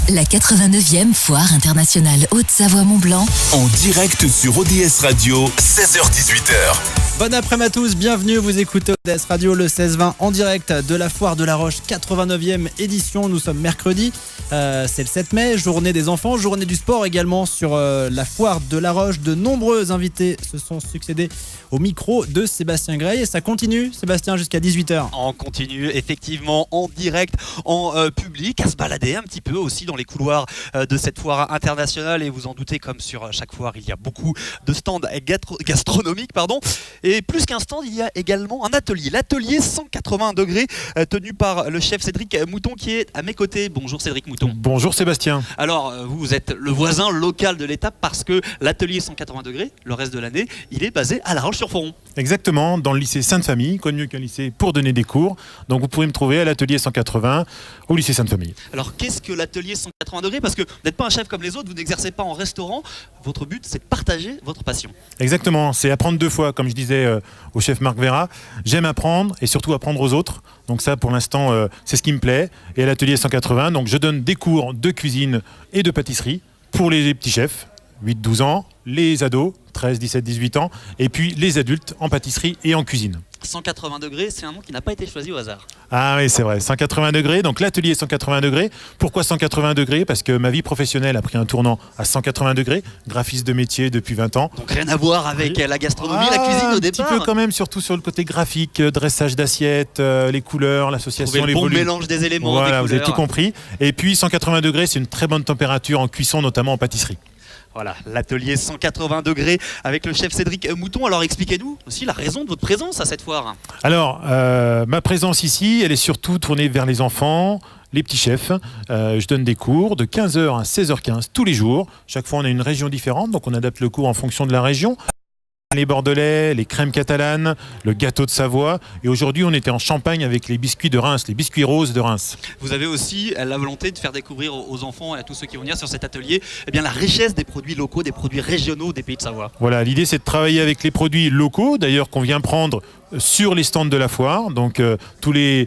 La 89e Foire internationale Haute-Savoie-Mont-Blanc. En direct sur ODS Radio, 16h-18h. Bon après-midi à tous, bienvenue, vous écoutez ODS Radio le 16-20 en direct de la Foire de la Roche, 89e édition. Nous sommes mercredi, c'est le 7 mai, journée des enfants, journée du sport également sur la Foire de la Roche. De nombreux invités se sont succédés au micro de Sébastien Grey et ça continue, Sébastien, jusqu'à 18h. On continue effectivement en direct, en public, à se balader un petit peu aussi dans les couloirs de cette foire internationale. Et vous en doutez, comme sur chaque foire, il y a beaucoup de stands gastronomiques, Et plus qu'un stand, il y a également un atelier, l'atelier 180 degrés, tenu par le chef Cédric Mouton qui est à mes côtés. Bonjour Cédric Mouton. Bonjour Sébastien. Alors, vous êtes le voisin local de l'étape parce que l'atelier 180 degrés, le reste de l'année, il est basé à La Roche-sur-Foron. Exactement, dans le lycée Sainte-Famille, connu qu'un lycée pour donner des cours. Donc vous pourrez me trouver à l'atelier 180 au lycée Sainte-Famille. Alors qu'est-ce que l'atelier 180 degrés ? Parce que vous n'êtes pas un chef comme les autres, vous n'exercez pas en restaurant. Votre but, c'est de partager votre passion. Exactement, c'est apprendre deux fois, comme je disais au chef Marc Vera. J'aime apprendre et surtout apprendre aux autres. Donc ça, pour l'instant, c'est ce qui me plaît. Et à l'atelier 180, donc je donne des cours de cuisine et de pâtisserie pour les petits chefs, 8-12 ans, les ados, 13, 17, 18 ans, et puis les adultes en pâtisserie et en cuisine. 180 degrés, c'est un nom qui n'a pas été choisi au hasard. Ah oui, c'est vrai, 180 degrés, donc l'atelier 180 degrés. Pourquoi 180 degrés ? Parce que ma vie professionnelle a pris un tournant à 180 degrés, graphiste de métier depuis 20 ans. Donc rien à voir avec la gastronomie, la cuisine au départ. Un petit peu quand même, surtout sur le côté graphique, dressage d'assiettes, les couleurs, l'association, les volumes. Mélange des éléments, voilà, des vous avez tout compris. Et puis 180 degrés, c'est une très bonne température en cuisson, notamment en pâtisserie. Voilà, l'atelier 180 degrés avec le chef Cédric Mouton. Alors expliquez-nous aussi la raison de votre présence à cette foire. Alors, ma présence ici, elle est surtout tournée vers les enfants, les petits chefs. Je donne des cours de 15h à 16h15 tous les jours. Chaque fois, on a une région différente, donc on adapte le cours en fonction de la région. Les bordelais, les crèmes catalanes, le gâteau de Savoie. Et aujourd'hui, on était en Champagne avec les biscuits de Reims, les biscuits roses de Reims. Vous avez aussi la volonté de faire découvrir aux enfants et à tous ceux qui vont venir sur cet atelier la richesse des produits locaux, des produits régionaux des pays de Savoie. Voilà, l'idée c'est de travailler avec les produits locaux, d'ailleurs qu'on vient prendre sur les stands de la foire. Donc tous les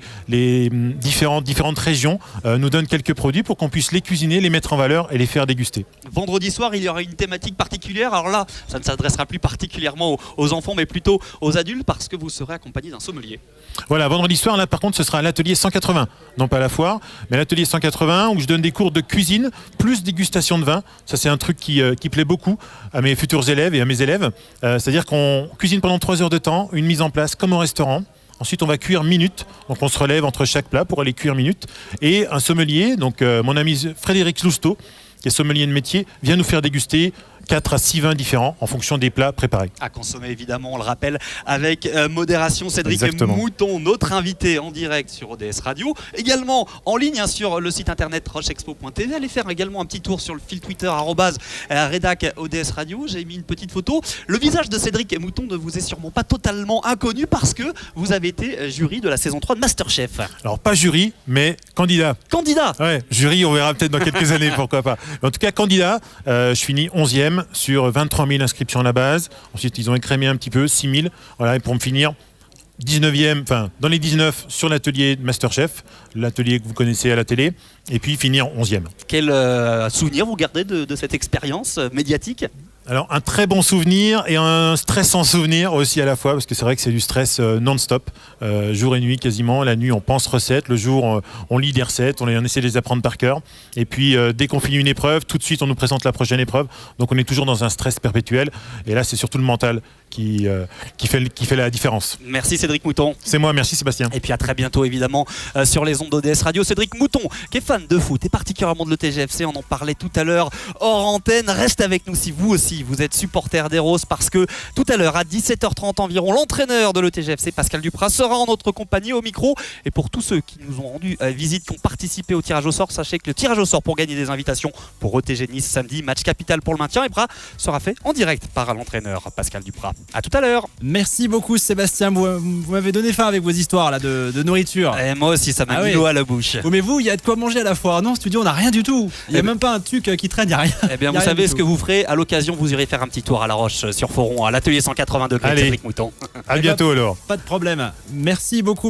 différentes régions nous donnent quelques produits pour qu'on puisse les cuisiner, les mettre en valeur et les faire déguster. Vendredi soir, il y aura une thématique particulière. Alors là, ça ne s'adressera plus particulièrement aux enfants, mais plutôt aux adultes parce que vous serez accompagné d'un sommelier. Voilà, vendredi soir, là par contre, ce sera l'atelier 180, non pas la foire, mais l'atelier 180 où je donne des cours de cuisine plus dégustation de vin. Ça, c'est un truc qui plaît beaucoup à mes futurs élèves et à mes élèves. C'est-à-dire qu'on cuisine pendant 3 heures de temps, une mise en place comme au restaurant. Ensuite, on va cuire minute. Donc, on se relève entre chaque plat pour aller cuire minute. Et un sommelier, donc mon ami Frédéric Lousteau, qui est sommelier de métier, vient nous faire déguster 4 à 6 vins différents en fonction des plats préparés. À consommer évidemment, on le rappelle, avec modération. Cédric Exactement. Mouton, notre invité en direct sur ODS Radio, également en ligne sur le site internet rochexpo.tv. Allez faire également un petit tour sur le fil Twitter @redac ODS Radio. J'ai mis une petite photo. Le visage de Cédric Mouton ne vous est sûrement pas totalement inconnu parce que vous avez été jury de la saison 3 de Masterchef. Alors pas jury, mais candidat. Candidat. Ouais, jury, on verra peut-être dans quelques années, pourquoi pas. Mais en tout cas, candidat, je finis 11e sur 23 000 inscriptions à la base. Ensuite, ils ont écrémé un petit peu, 6 000. Voilà, et pour me finir 19e, enfin dans les 19 sur l'atelier de Masterchef, l'atelier que vous connaissez à la télé, et puis finir 11e. Quel souvenir vous gardez de cette expérience médiatique ? Alors un très bon souvenir et un stressant souvenir aussi à la fois, parce que c'est vrai que c'est du stress non-stop, jour et nuit quasiment. La nuit on pense recettes, le jour on lit des recettes, on essaie de les apprendre par cœur. Et puis dès qu'on finit une épreuve, tout de suite on nous présente la prochaine épreuve. Donc on est toujours dans un stress perpétuel. Et là c'est surtout le mental qui fait la différence. Merci Cédric Mouton. C'est moi, merci Sébastien. Et puis à très bientôt évidemment sur les ondes d'ODS Radio. Cédric Mouton qui est fan de foot et particulièrement de l'ETGFC, on en parlait tout à l'heure hors antenne. Reste avec nous si vous aussi vous êtes supporter des Roses parce que tout à l'heure à 17h30 environ, l'entraîneur de l'ETGFC Pascal Duprat sera en notre compagnie au micro. Et pour tous ceux qui nous ont rendu visite, qui ont participé au tirage au sort, sachez que le tirage au sort pour gagner des invitations pour ETG Nice samedi, match capital pour le maintien, sera fait en direct par l'entraîneur Pascal Duprat. À tout à l'heure. Merci beaucoup Sébastien, vous m'avez donné faim avec vos histoires là, de nourriture. Et moi aussi ça m'a mis l'eau à la bouche. Oh, mais vous, il y a de quoi manger à la foire. Non, studio, on n'a rien du tout. Il n'y a même pas un truc qui traîne, il n'y a rien. Eh bien vous savez ce que vous ferez à l'occasion, vous irez faire un petit tour à La Roche sur Foron, à l'atelier 180 degrés. Allez, Cédric Mouton. à bientôt alors. Pas de problème. Merci beaucoup.